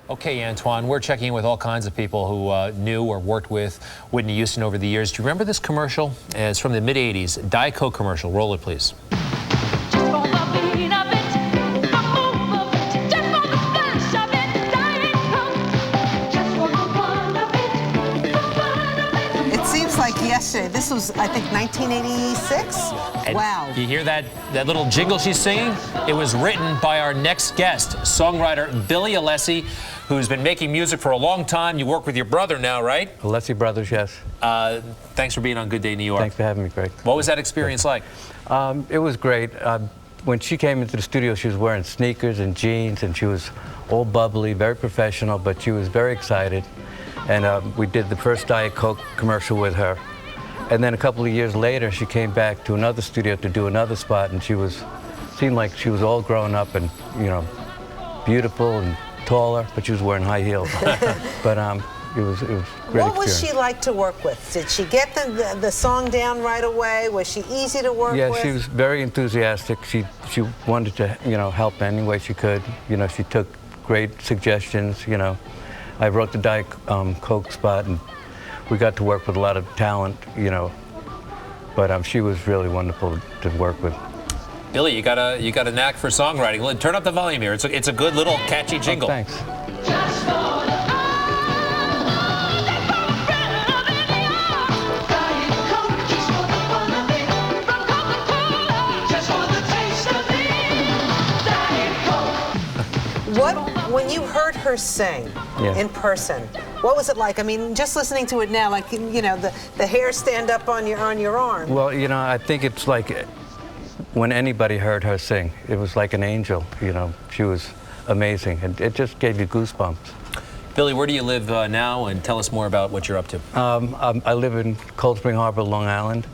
Okay, Antoine, we're checking in with all kinds of people who knew or worked with Whitney Houston over the years. Do you remember this commercial? It's from the mid-'80s. Diet Coke commercial. Roll it, please. It seems like yesterday. This was, I think, 1986? And wow. You hear that little jingle she's singing? It was written by our next guest, songwriter BillyAlessiCh, who's been making music for a long time. You work with your brother now, right? Alessi brothers, yes. Thanks for being on Good Day New York. Thanks for having me, Greg. What was that experience like? It was great. When she came into the studio, she was wearing sneakers and jeans, and she was all bubbly, very professional, but she was very excited. And we did the first Diet Coke commercial with her. And then a couple of years later, she came back to another studio to do another spot, and seemed like she was all grown up and, you know, beautiful and taller, but she was wearing high heels. But it was a great experience. What was she like to work with? Did she get the song down right away? Was she easy to work with? Yeah, she was very enthusiastic. She wanted to, you know, help any way she could. You know, she took great suggestions, you know. I wrote the Diet Coke spot, and we got to work with a lot of talent, you know. But she was really wonderful to work with. Billy, you got a knack for songwriting. Turn up the volume here. It's a good little catchy jingle. Oh, thanks. When you heard her sing in person, what was it like? I mean, just listening to it now, like, you know, the hair stand up on your arm. Well, you know, I think it's like when anybody heard her sing, it was like an angel, you know. She was amazing, and it just gave you goosebumps. Billy, where do you live now, and tell us more about what you're up to? I live in Cold Spring Harbor, Long Island,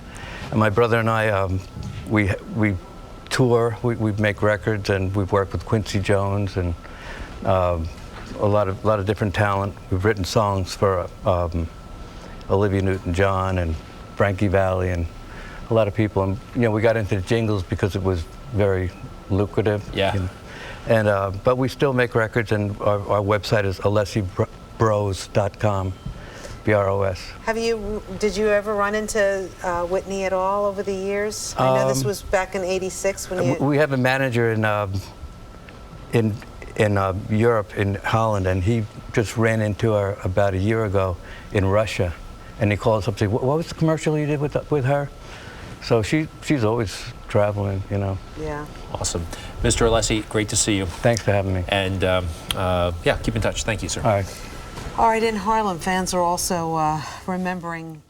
and my brother and I, we tour, we make records, and we've worked with Quincy Jones and a lot of different talent. We've written songs for Olivia Newton-John and Frankie Valli and a lot of people. And you know, we got into the jingles because it was very lucrative. Yeah. But we still make records, and our website is AlessiBros.com. B-R-O-S. Did you ever run into Whitney at all over the years? I know this was back in '86 when you... We have a manager in Europe, in Holland, and he just ran into her about a year ago in Russia, and he called us up and said, "What was the commercial you did with her?" So she's always traveling, you know. Yeah. Awesome. Mr. Alessi, great to see you. Thanks for having me. And yeah, keep in touch. Thank you, sir. All right. All right, in Harlem, fans are also remembering